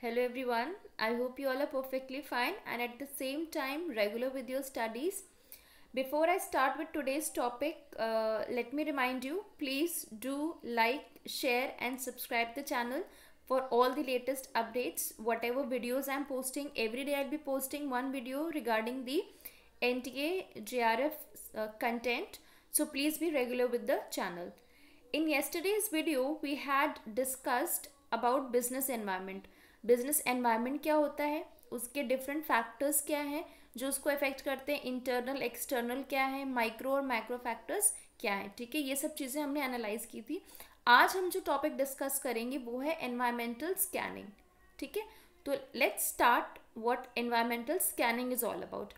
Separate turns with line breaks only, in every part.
Hello everyone, I hope you all are perfectly fine and at the same time regular with your studies. Before I start with today's topic, let me remind you, please do like, share and subscribe the channel for all the latest updates. Whatever videos I am posting, every day I'll be posting one video regarding the NTA JRF content. So please be regular with the channel. In yesterday's video, we had discussed about business environment. Business environment क्या होता है, उसके different factors क्या हैं जो उसको effect करते हैं, इंटरनल एक्सटर्नल क्या है, माइक्रो और मैक्रो फैक्टर्स क्या है. ठीक है, ये सब चीज़ें हमने एनालाइज की थी. आज हम जो टॉपिक डिस्कस करेंगे वो है एनवायरमेंटल स्कैनिंग. ठीक है, तो let's start what environmental scanning is all about.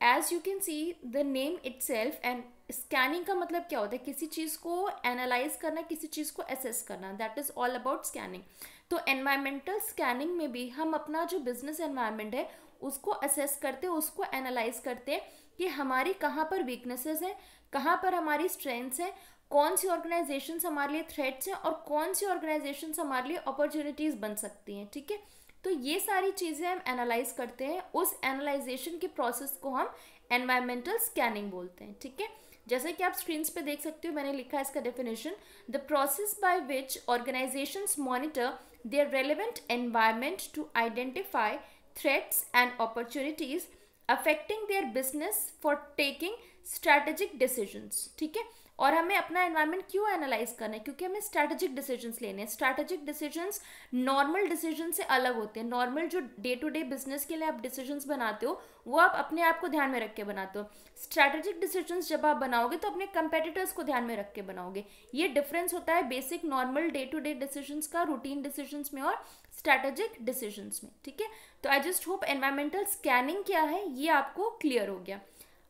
As you can see the name itself, and scanning का मतलब क्या होता है, किसी चीज़ को एनालाइज करना, किसी चीज़ को असेस करना, that is all about scanning. तो एनवायरमेंटल स्कैनिंग में भी हम अपना जो बिजनेस एनवायरनमेंट है उसको असेस करते हैं, उसको एनालाइज करते हैं कि हमारी कहाँ पर वीकनेसेस हैं, कहाँ पर हमारी स्ट्रेंथ्स हैं, कौन सी ऑर्गेनाइजेशंस हमारे लिए थ्रेट्स हैं और कौन सी ऑर्गेनाइजेशंस हमारे लिए अपॉर्चुनिटीज़ बन सकती हैं. ठीक है, तो ये सारी चीज़ें हम एनालाइज करते हैं. उस एनालाइजेशन के प्रोसेस को हम एनवायरमेंटल स्कैनिंग बोलते हैं. ठीक है, जैसे कि आप स्क्रीन्स पे देख सकते हो, मैंने लिखा है इसका definition. The process by which organisations monitor their relevant environment to identify threats and opportunities affecting their business for taking strategic decisions. ठीक है, और हमें अपना एनवायरनमेंट क्यों एनालाइज करना है, क्योंकि हमें स्ट्रैटेजिक डिसीजंस लेने हैं. स्ट्रैटेजिक डिसीजंस नॉर्मल डिसीजन से अलग होते हैं. नॉर्मल जो डे टू डे बिजनेस के लिए आप डिसीजंस बनाते हो वो आप अपने आप को ध्यान में रख के बनाते हो. स्ट्रैटेजिक डिसीजंस जब आप बनाओगे तो अपने कंपेटिटर्स को ध्यान में रख के बनाओगे. ये डिफरेंस होता है basic normal day to day decisions का, रूटीन डिसीजंस में और स्ट्रैटेजिक डिसीजंस में. ठीक है, तो I just hope environmental scanning क्या है ये आपको क्लियर हो गया.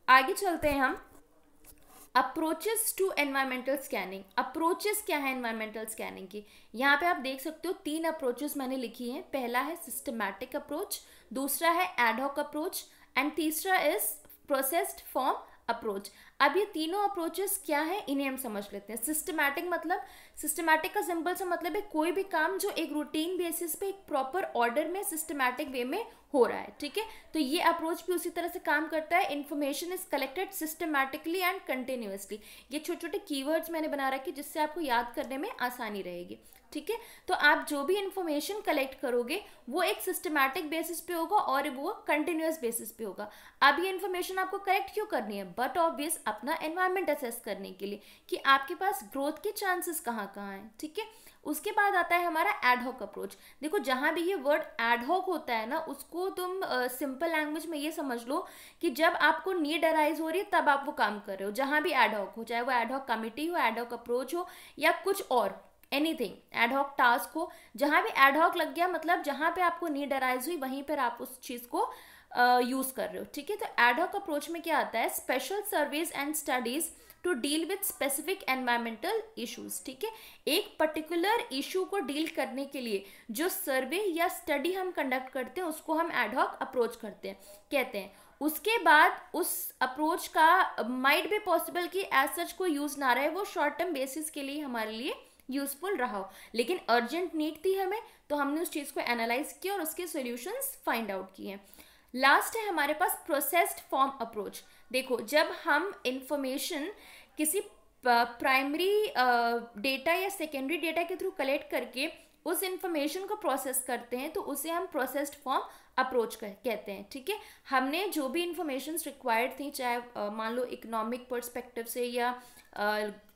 आगे चलते हैं हम. Approaches to environmental scanning. Approaches क्या है एनवायरमेंटल स्कैनिंग की, यहाँ पे आप देख सकते हो 3 अप्रोचेस मैंने लिखी हैं. पहला है सिस्टमैटिक अप्रोच, दूसरा है एडहॉक अप्रोच एंड तीसरा इज प्रोसेस्ड फॉर्म अप्रोच. अब ये तीनों अप्रोचेस क्या है इन्हें हम समझ लेते हैं. सिस्टमैटिक मतलब, सिस्टमैटिक का सिंपल सा मतलब है कोई भी काम जो एक रूटीन बेसिस पे एक प्रॉपर ऑर्डर में सिस्टमैटिक वे में हो रहा है. ठीक है, तो ये अप्रोच भी उसी तरह से काम करता है. Information is collected systematically and continuously. ये छोटे छोटे कीवर्ड्स मैंने बना रखे जिससे आपको याद करने में आसानी रहेगी. ठीक है, तो आप जो भी इंफॉर्मेशन कलेक्ट करोगे वो एक सिस्टमैटिक बेसिस पे होगा और वो कंटिन्यूअस बेसिस पे होगा. अब ये इन्फॉर्मेशन आपको कलेक्ट क्यों करनी है, बट ऑब्वियस अपना एनवायरनमेंट असेस करने के लिए कि आपके पास ग्रोथ के चांसेस कहाँ कहाँ हैं. ठीक है, उसके बाद आता है हमारा एडहॉक अप्रोच. देखो जहाँ भी ये वर्ड एडहॉक होता है ना, उसको तुम सिंपल लैंग्वेज में ये समझ लो कि जब आपको नीड अराइज हो रही है तब आप वो काम कर रहे हो. जहाँ भी एडहॉक हो, चाहे वो एडहॉक कमिटी हो, एडहॉक अप्रोच हो या कुछ और, एनीथिंग, एडहॉक टास्क हो, जहाँ भी एडहॉक लग गया मतलब जहाँ पे आपको नीड अराइज हुई वहीं पर आप उस चीज़ को यूज़ कर रहे हो. ठीक है, तो एडहॉक अप्रोच में क्या आता है, special surveys and studies to deal with specific environmental issues. ठीक है, एक पर्टिकुलर इशू को डील करने के लिए जो सर्वे या स्टडी हम कंडक्ट करते हैं उसको हम एडहॉक अप्रोच कहते हैं. उसके बाद उस अप्रोच का माइट भी पॉसिबल कि एज सच कोई यूज़ ना रहे, वो शॉर्ट टर्म बेसिस के लिए हमारे लिए यूजफुल रहा हो, लेकिन अर्जेंट नीड थी हमें तो हमने उस चीज़ को एनालाइज किया और उसके सॉल्यूशंस फाइंड आउट किए हैं. लास्ट है हमारे पास प्रोसेस्ड फॉर्म अप्रोच. देखो जब हम इंफॉर्मेशन किसी प्राइमरी डेटा या सेकेंडरी डेटा के थ्रू कलेक्ट करके उस इंफॉर्मेशन को प्रोसेस करते हैं तो उसे हम प्रोसेस्ड फॉर्म अप्रोच कहते हैं. ठीक है, हमने जो भी इंफॉर्मेशन रिक्वायर्ड थी, चाहे मान लो इकोनॉमिक पर्सपेक्टिव से या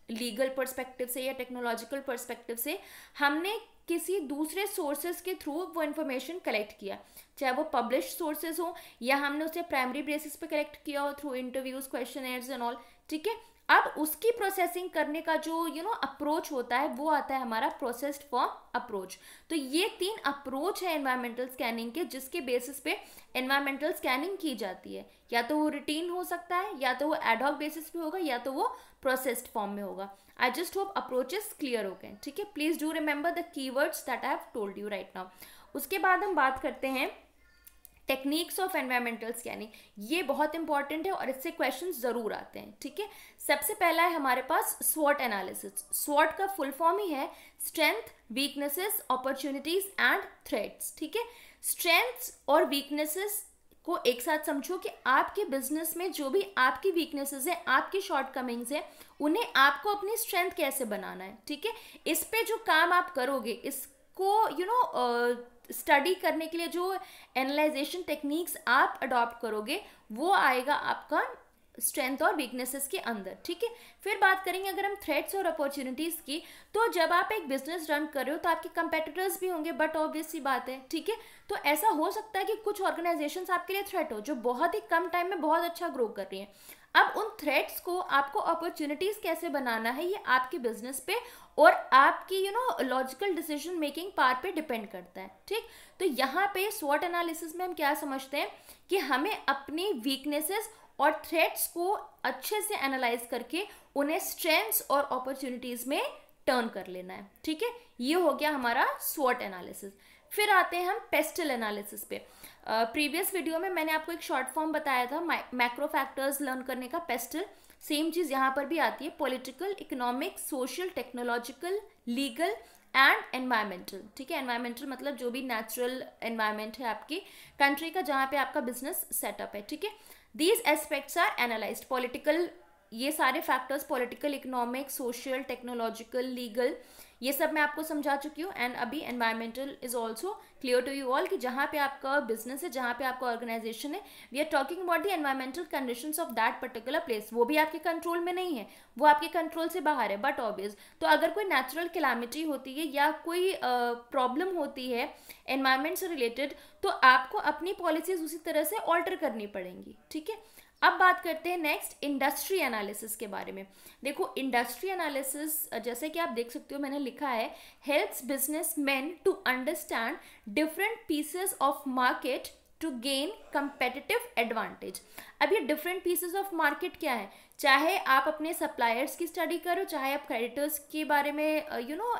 लीगल पर्सपेक्टिव से या टेक्नोलॉजिकल पर्सपेक्टिव से, हमने किसी दूसरे सोर्सेज के थ्रू वो इन्फॉर्मेशन कलेक्ट किया, चाहे वो पब्लिश सोर्सेज हो या हमने उसे प्राइमरी बेसिस पे कलेक्ट किया हो through interviews, questioners and all. ठीक है, अब उसकी प्रोसेसिंग करने का जो अप्रोच होता है वो आता है हमारा प्रोसेस्ड फॉर्म अप्रोच. तो ये 3 अप्रोच है एनवायरमेंटल स्कैनिंग के जिसके बेसिस पे एनवायरमेंटल स्कैनिंग की जाती है. या तो वो रूटीन हो सकता है, या तो वो एडहॉक बेसिस पे होगा, या तो वो प्रोसेस्ड फॉर्म में होगा. आई जस्ट होप अप्रोचेस क्लियर हो गए. ठीक है, please do remember the keywords that I have told you right now. उसके बाद हम बात करते हैं टेक्निक्स ऑफ एनवायरमेंटल स्कैनिंग. ये बहुत इंपॉर्टेंट है और इससे क्वेश्चंस जरूर आते हैं. ठीक है, सबसे पहला है हमारे पास स्वॉट एनालिसिस. स्वॉट का फुल फॉर्म ही है strength, weaknesses, opportunities and threats. ठीक है, स्ट्रेंथ्स और वीकनेसेस को एक साथ समझो कि आपके बिजनेस में जो भी आपकी वीकनेसेस है, आपकी शॉर्टकमिंग्स है, उन्हें आपको अपनी स्ट्रेंथ कैसे बनाना है। ठीक है, इस पे जो काम आप करोगे, इसको स्टडी करने के लिए जो एनालाइजेशन टेक्निक्स आप अडॉप्ट करोगे, वो आएगा आपका स्ट्रेंथ और वीकनेसेस के अंदर। ठीक है, फिर बात करेंगे अगर हम थ्रेट्स और अपॉर्चुनिटीज की, तो जब आप एक बिजनेस रन कर रहे हो तो आपके कंपेटिटर्स भी होंगे, बट ऑब्वियस सी बात है। ठीक है, तो ऐसा हो सकता है कि कुछ ऑर्गेनाइजेशंस आपके लिए थ्रेट हो जो बहुत ही कम टाइम में बहुत अच्छा ग्रो कर रही हैं। अब उन थ्रेट्स को आपको अपॉर्चुनिटीज कैसे बनाना है, ये आपके बिजनेस पे और आपकी लॉजिकल डिसीजन मेकिंग पावर पे डिपेंड करता है। ठीक, तो यहाँ पे स्वॉट एनालिसिस में हम क्या समझते हैं कि हमें अपनी वीकनेसेस और थ्रेट्स को अच्छे से एनालाइज करके उन्हें स्ट्रेंथ्स और अपॉर्चुनिटीज में टर्न कर लेना है। ठीक है, ये हो गया हमारा स्वॉट एनालिसिस। फिर आते हैं हम पेस्टल एनालिसिस पे। प्रीवियस वीडियो में मैंने आपको एक शॉर्ट फॉर्म बताया था मैक्रो फैक्टर्स लर्न करने का, पेस्टल। सेम चीज यहाँ पर भी आती है, political, economic, social, technological, legal and environmental. ठीक है, एनवायरमेंटल मतलब जो भी नेचुरल एनवायरमेंट है आपकी कंट्री का, जहाँ पे आपका बिजनेस सेटअप है। ठीक है, these aspects are analysed. Political, ये सारे factors political, economic, social, technological, legal, ये सब मैं आपको समझा चुकी हूँ। एंड अभी environmental is also clear to you all कि जहाँ पे आपका बिजनेस है, जहाँ पे आपका ऑर्गेनाइजेशन है, we are talking about the environmental conditions of that particular place. वो भी आपके कंट्रोल में नहीं है, वो आपके कंट्रोल से बाहर है, बट ऑब्वियस। तो अगर कोई नेचुरल कैलामिटी होती है या कोई प्रॉब्लम होती है एनवायरमेंट से रिलेटेड, तो आपको अपनी पॉलिसीज उसी तरह से ऑल्टर करनी पड़ेंगी। ठीक है, अब बात करते हैं नेक्स्ट इंडस्ट्री एनालिसिस के बारे में। देखो, इंडस्ट्री एनालिसिस जैसे कि आप देख सकते हो मैंने लिखा है, helps businessman to understand different pieces of market to gain competitive advantage. अब ये डिफरेंट पीसेस ऑफ मार्केट क्या है, चाहे आप अपने सप्लायर्स की स्टडी करो, चाहे आप क्रेडिटर्स के बारे में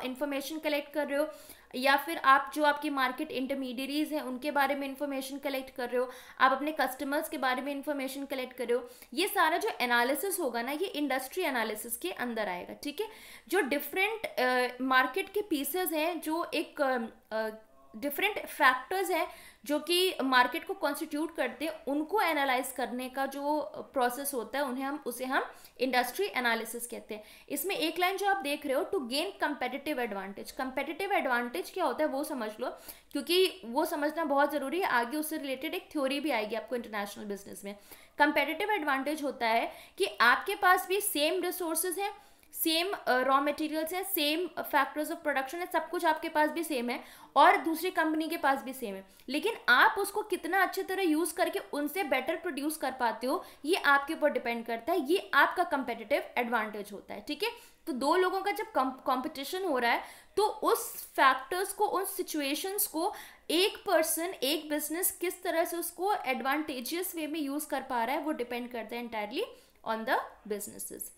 इंफॉर्मेशन कलेक्ट कर रहे हो, या फिर आप जो आपकी मार्केट इंटरमीडियरीज हैं उनके बारे में इंफॉर्मेशन कलेक्ट कर रहे हो, आप अपने कस्टमर्स के बारे में इंफॉर्मेशन कलेक्ट कर रहे हो, ये सारा जो एनालिसिस होगा ना, ये इंडस्ट्री एनालिसिस के अंदर आएगा। ठीक है, जो डिफरेंट मार्केट के पीसेस हैं, जो एक डिफरेंट फैक्टर्स हैं जो कि मार्केट को कॉन्स्टिट्यूट करते हैं, उनको एनालाइज करने का जो प्रोसेस होता है उसे हम इंडस्ट्री एनालिसिस कहते हैं। इसमें एक लाइन जो आप देख रहे हो, to gain competitive advantage. Competitive advantage क्या होता है वो समझ लो, क्योंकि वो समझना बहुत जरूरी है, आगे उससे रिलेटेड एक थ्योरी भी आएगी आपको इंटरनेशनल बिजनेस में। कंपेटिटिव एडवांटेज होता है कि आपके पास भी सेम रिसोर्सेज हैं, सेम रॉ मटेरियल्स है, सेम फैक्टर्स ऑफ प्रोडक्शन है, सब कुछ आपके पास भी सेम है और दूसरी कंपनी के पास भी सेम है, लेकिन आप उसको कितना अच्छी तरह यूज करके उनसे बेटर प्रोड्यूस कर पाते हो, ये आपके ऊपर डिपेंड करता है। ये आपका कंपेटिटिव एडवांटेज होता है। ठीक है, तो दो लोगों का जब कंपटीशन हो रहा है, तो उस फैक्टर्स को, उस सिचुएशंस को एक पर्सन, एक बिजनेस किस तरह से उसको एडवांटेजियस वे में यूज कर पा रहा है, वो डिपेंड करता है एंटायरली ऑन द बिजनेसेस।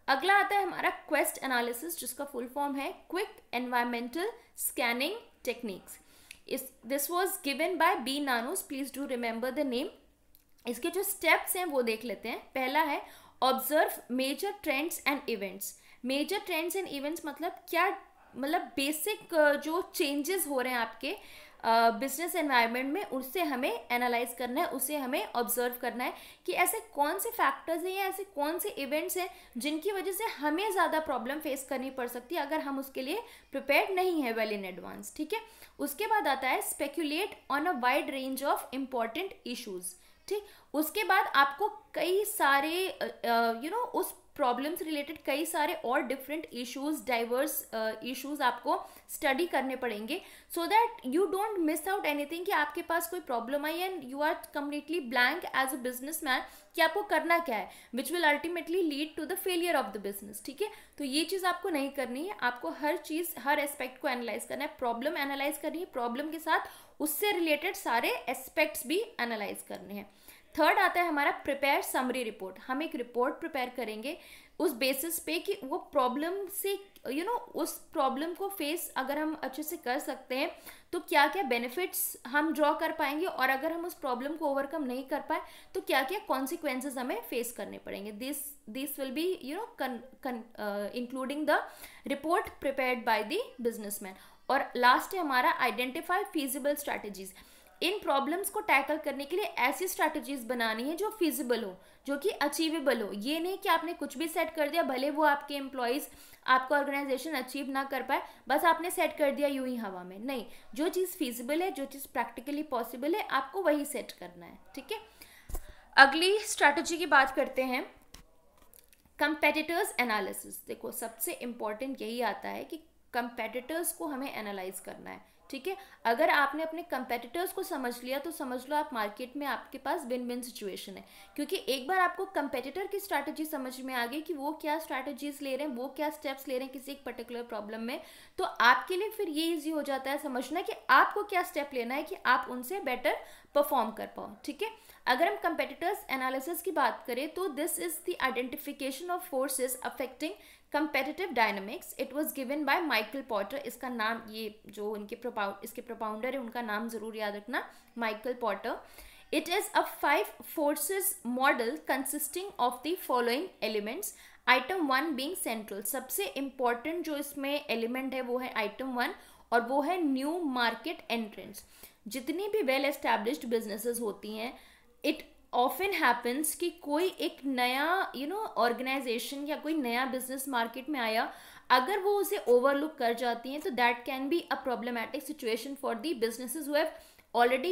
अगला आता है हमारा क्वेस्ट एनालिसिस, जिसका फुल फॉर्म है quick environmental scanning techniques. This was given by B Nanus, please do remember the name. इसके जो स्टेप्स हैं वो देख लेते हैं। पहला है observe major trends and events. Major trends and events मतलब क्या, मतलब बेसिक जो चेंजेस हो रहे हैं आपके बिजनेस एनवायरनमेंट में, उससे हमें एनालाइज करना है, उसे हमें ऑब्जर्व करना है कि ऐसे कौन से फैक्टर्स हैं या ऐसे कौन से इवेंट्स हैं जिनकी वजह से हमें ज़्यादा प्रॉब्लम फेस करनी पड़ सकती है अगर हम उसके लिए प्रिपेयर्ड नहीं है वेल इन एडवांस। ठीक है, उसके बाद आता है speculate on a wide range of important issues. ठीक, उसके बाद आपको कई सारे उस प्रॉब्लम से रिलेटेड कई सारे और डिफरेंट इश्यूज, डाइवर्स इश्यूज आपको स्टडी करने पड़ेंगे, so that you don't miss out anything कि आपके पास कोई problem I and you are completely blank as a businessman कि आपको करना क्या है, which will ultimately lead to the failure of the business. ठीक है, तो ये चीज़ आपको नहीं करनी है, आपको हर चीज़, हर एस्पेक्ट को एनालाइज करना है, प्रॉब्लम एनालाइज करनी है, प्रॉब्लम के साथ उससे रिलेटेड सारे एस्पेक्ट्स भी एनालाइज करने हैं। थर्ड आता है हमारा प्रिपेयर समरी रिपोर्ट। हम एक रिपोर्ट प्रिपेयर करेंगे उस बेसिस पे कि वो प्रॉब्लम से उस प्रॉब्लम को फेस अगर हम अच्छे से कर सकते हैं तो क्या क्या बेनिफिट्स हम ड्रॉ कर पाएंगे, और अगर हम उस प्रॉब्लम को ओवरकम नहीं कर पाए तो क्या क्या कॉन्सिक्वेंसेज हमें फेस करने पड़ेंगे. This will be including the report prepared by the businessman. और लास्ट है हमारा आइडेंटिफाई फीजिबल स्ट्रैटेजीज. इन प्रॉब्लम्स को टैकल करने के लिए ऐसी स्ट्रैटेजीज बनानी है जो फीजिबल हो, जो कि अचीवेबल हो. ये नहीं कि आपने कुछ भी सेट कर दिया, भले वो आपके एम्प्लॉयज़, आपका ऑर्गेनाइजेशन अचीव ना कर पाए, बस आपने सेट कर दिया यूं ही हवा में. नहीं, जो चीज़ फीजिबल है, जो चीज़ प्रैक्टिकली पॉसिबल है, आपको वही सेट करना है. ठीक है, अगली स्ट्रैटेजी की बात करते हैं, कंपेटिटर्स एनालिसिस. देखो सबसे इंपॉर्टेंट यही आता है कि कंपेटिटर्स को हमें एनालाइज करना है. ठीक है, अगर आपने अपने कंपेटिटर्स को समझ लिया तो समझ लो आप मार्केट में आपके पास विन विन सिचुएशन है. क्योंकि एक बार आपको कंपेटिटर की स्ट्रैटेजी समझ में आ गई कि वो क्या स्ट्रैटेजीज ले रहे हैं, वो क्या स्टेप्स ले रहे हैं किसी एक पर्टिकुलर प्रॉब्लम में, तो आपके लिए फिर ये इजी हो जाता है समझना कि आपको क्या स्टेप लेना है कि आप उनसे बेटर परफॉर्म कर पाओ. ठीक है, अगर हम कंपेटिटर्स एनालिसिस की बात करें तो this is the identification of forces affecting competitive dynamics. It was given by Michael Potter. इसका नाम, ये जो इसके प्रोपाउंडर है उनका नाम जरूर याद रखना, Michael Potter. It is a 5 forces model consisting of the following elements. Item 1 being central. सबसे इंपॉर्टेंट जो इसमें एलिमेंट है वो है आइटम 1, और वो है न्यू मार्केट एंट्रेंस. जितनी भी वेल एस्टैब्लिश्ड बिजनेसेस होती हैं, इट ऑफन हैपन्स कि कोई एक नया ऑर्गेनाइजेशन या कोई नया बिजनेस मार्केट में आया, अगर वो उसे ओवरलुक कर जाती हैं तो that can be a problematic situation for the businesses who have already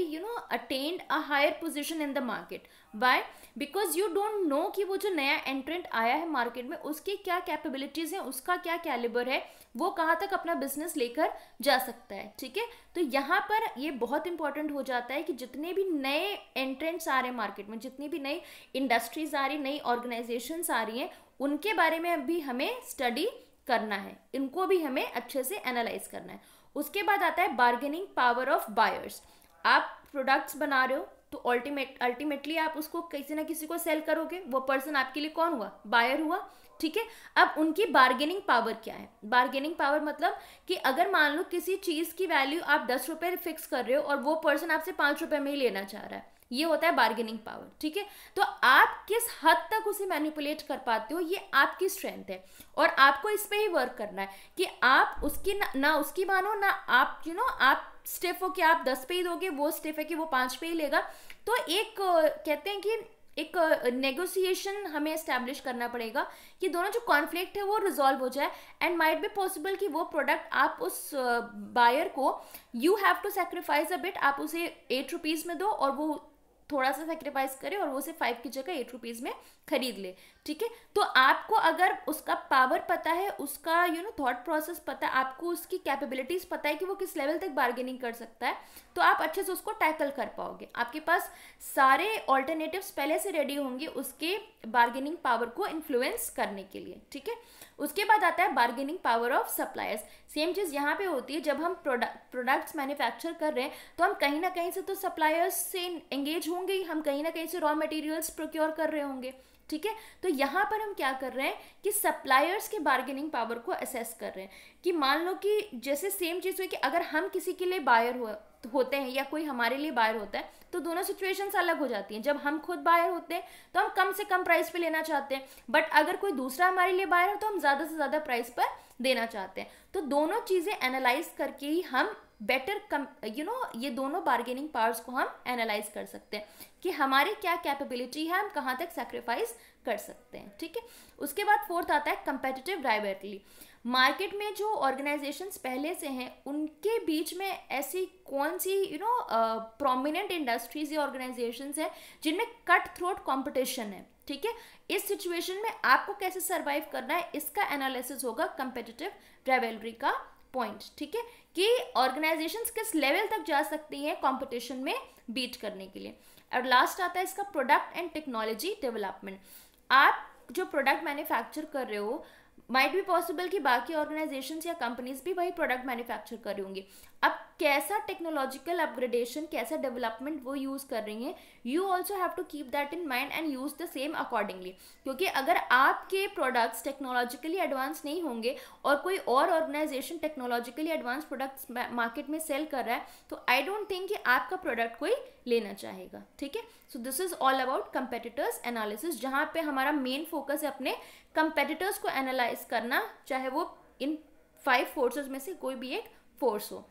attained a higher position in the market. Why? Because you don't know कि वो जो नया एंट्रेंट आया है मार्केट में उसकी क्या कैपेबिलिटीज हैं, उसका क्या कैलिबर है, वो कहाँ तक अपना बिजनेस लेकर जा सकता है. ठीक है, तो यहाँ पर ये बहुत इंपॉर्टेंट हो जाता है कि जितने भी नए एंट्रेंट्स आ रहे हैं मार्केट में, जितनी भी नई इंडस्ट्रीज आ रही, नई ऑर्गेनाइजेशंस आ रही हैं, उनके बारे में भी हमें स्टडी करना है, इनको भी हमें अच्छे से एनालाइज करना है. उसके बाद आता है बार्गेनिंग पावर ऑफ बायर्स. आप प्रोडक्ट्स बना रहे हो तो अल्टीमेटली आप उसको किसी ना किसी को सेल करोगे. वो पर्सन आपके लिए कौन हुआ? बायर हुआ. ठीक है, अब उनकी बार्गेनिंग पावर क्या है? बार्गेनिंग पावर मतलब कि अगर मान लो किसी चीज की वैल्यू आप 10 रुपए फिक्स कर रहे हो और वो पर्सन आपसे 5 रुपए में ही लेना चाह रहा है, ये होता है बार्गेनिंग पावर. ठीक है, तो आप किस हद तक उसे मैनिपुलेट कर पाते हो, ये आपकी स्ट्रेंथ है, और आपको इस पे ही वर्क करना है कि आप उसकी ना उसकी मानो ना आप आप स्टिफ हो कि आप 10 पे ही दोगे, वो स्टिफ है कि वो 5 पे ही लेगा. तो एक कहते हैं कि एक नेगोशिएशन हमें एस्टैब्लिश करना पड़ेगा कि दोनों जो कॉन्फ्लिक्ट है वो रिजॉल्व हो जाए. एंड माइट बी पॉसिबल कि वो प्रोडक्ट आप उस बायर को you have to sacrifice a bit, आप उसे 8 रुपीज़ में दो और वो थोड़ा सा सेक्रीफाइस करे और वो उसे 5 की जगह 8 रुपीज़ में खरीद ले. ठीक है, तो आपको अगर उसका पावर पता है, उसका थॉट प्रोसेस पता है, आपको उसकी कैपेबिलिटीज पता है कि वो किस लेवल तक बार्गेनिंग कर सकता है, तो आप अच्छे से उसको टैकल कर पाओगे. आपके पास सारे ऑल्टरनेटिव्स पहले से रेडी होंगे उसके बार्गेनिंग पावर को इन्फ्लुएंस करने के लिए. ठीक है, उसके बाद आता है bargaining power of suppliers. Same चीज़ यहाँ पे होती है, जब हम प्रोडक्ट्स मैन्युफैक्चर कर रहे हैं तो हम कहीं ना कहीं से तो सप्लायर्स से एंगेज होंगे ही, हम कहीं ना कहीं से रॉ मटेरियल्स प्रोक्योर कर रहे होंगे. ठीक है, तो यहाँ पर हम क्या कर रहे हैं कि सप्लायर्स के बार्गेनिंग पावर को असेस कर रहे हैं कि मान लो कि जैसे सेम चीज़ हुई कि अगर हम किसी के लिए बायर होते हैं या कोई हमारे लिए बायर होता है तो दोनों सिचुएशंस अलग हो जाती हैं. जब हम खुद बायर होते हैं तो हम कम से कम प्राइस पे लेना चाहते हैं, बट अगर कोई दूसरा हमारे लिए बायर हो तो हम ज़्यादा से ज़्यादा प्राइस पर देना चाहते हैं. तो दोनों चीज़ें एनालाइज करके ही हम बेटर ये दोनों बार्गेनिंग पावर्स को हम एनालाइज कर सकते हैं कि हमारी क्या कैपेबिलिटी है, हम कहाँ तक सैक्रिफाइस कर सकते हैं. ठीक है, उसके बाद फोर्थ आता है कंपेटिटिव राइवलरी. मार्केट में जो ऑर्गेनाइजेशंस पहले से हैं उनके बीच में ऐसी कौन सी प्रोमिनेंट इंडस्ट्रीज या ऑर्गेनाइजेशंस हैं जिनमें कट थ्रोट कॉम्पिटिशन है. ठीक है, इस सिचुएशन में आपको कैसे सर्वाइव करना है, इसका एनालिसिस होगा कंपेटिटिव राइवलरी का पॉइंट. ठीक है, कि ऑर्गेनाइजेशंस किस लेवल तक जा सकती हैं कंपटीशन में बीट करने के लिए. और लास्ट आता है इसका प्रोडक्ट एंड टेक्नोलॉजी डेवलपमेंट. आप जो प्रोडक्ट मैन्युफैक्चर कर रहे हो, माइट बी पॉसिबल कि बाकी ऑर्गेनाइजेशंस या कंपनीज भी वही प्रोडक्ट मैन्युफैक्चर कर रही होंगी. अब कैसा टेक्नोलॉजिकल अपग्रेडेशन, कैसा डेवलपमेंट वो यूज़ कर रही हैं, you also have to keep that in mind and use the same accordingly. क्योंकि अगर आपके प्रोडक्ट्स टेक्नोलॉजिकली एडवांस नहीं होंगे और कोई और organisation technologically advance products market में सेल कर रहा है, तो आई डोंट थिंक कि आपका प्रोडक्ट कोई लेना चाहेगा. ठीक है. So this is all about competitors analysis, जहाँ पे हमारा मेन फोकस है अपने कंपेटिटर्स को एनालाइज करना, चाहे वो इन 5 फोर्सेस में से कोई भी एक फोर्स हो.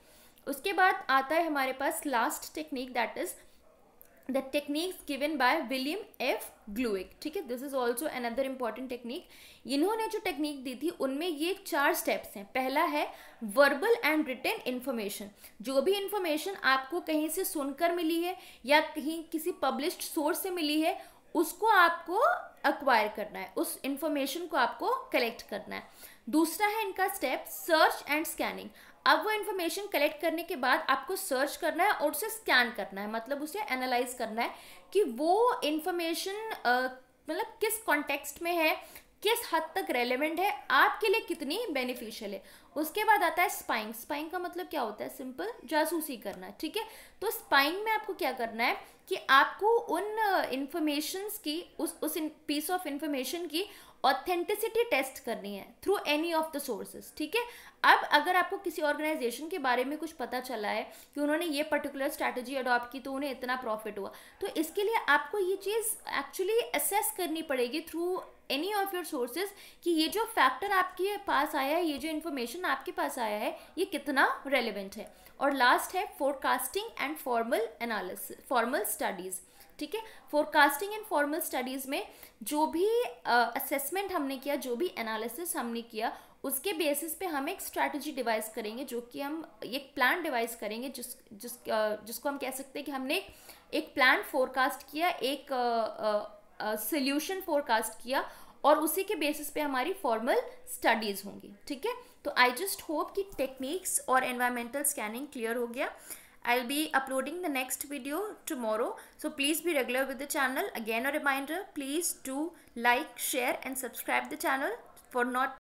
उसके बाद आता है हमारे पास last technique, that is the techniques given by William F Glueck. ठीक है. This is also another important technique. इन्होंने जो टेक्निक दी थी उनमें ये 4 स्टेप्स हैं. पहला है वर्बल एंड रिटन इन्फॉर्मेशन. जो भी इन्फॉर्मेशन आपको कहीं से सुनकर मिली है या कहीं किसी पब्लिश्ड सोर्स से मिली है, उसको आपको अक्वायर करना है, उस इंफॉर्मेशन को आपको कलेक्ट करना है. दूसरा है इनका स्टेप सर्च एंड स्कैनिंग. अब वो इन्फॉर्मेशन कलेक्ट करने के बाद आपको सर्च करना है और उसे स्कैन करना है, मतलब उसे एनालाइज करना है कि वो इन्फॉर्मेशन मतलब किस कॉन्टेक्स्ट में है, किस हद तक रेलेवेंट है, आपके लिए कितनी बेनिफिशियल है. उसके बाद आता है स्पाइंग. स्पाइंग का मतलब क्या होता है? सिंपल जासूसी करना है. ठीक है. तो स्पाइंग में आपको क्या करना है कि आपको उन इंफॉर्मेशंस की, उस पीस ऑफ इंफॉर्मेशन की ऑथेंटिसिटी टेस्ट करनी है through any of the sources. ठीक है. अब अगर आपको किसी ऑर्गेनाइजेशन के बारे में कुछ पता चला है कि उन्होंने ये पर्टिकुलर स्ट्रैटेजी अडॉप्ट की तो उन्हें इतना प्रॉफिट हुआ, तो इसके लिए आपको ये चीज़ एक्चुअली असेस करनी पड़ेगी through any of your sources कि ये जो फैक्टर आपके पास आया है, ये जो इन्फॉर्मेशन आपके पास आया है, ये कितना रेलिवेंट है. और लास्ट है forecasting and formal analysis, formal studies. ठीक है. फोरकास्टिंग एंड फॉर्मल स्टडीज़ में जो भी असेसमेंट हमने किया, जो भी एनालिसिस हमने किया, उसके बेसिस पे हम एक स्ट्रैटेजी डिवाइस करेंगे, जो कि हम एक प्लान डिवाइस करेंगे, जिसको हम कह सकते हैं कि हमने एक प्लान फोरकास्ट किया, एक सोल्यूशन फोरकास्ट किया, और उसी के बेसिस पे हमारी फॉर्मल स्टडीज़ होंगी. ठीक है. तो आई जस्ट होप कि टेक्निक्स और एनवायरमेंटल स्कैनिंग क्लियर हो गया. I'll be uploading the next video tomorrow, so please be regular with the channel. Again a reminder, please do like, share and subscribe the channel for not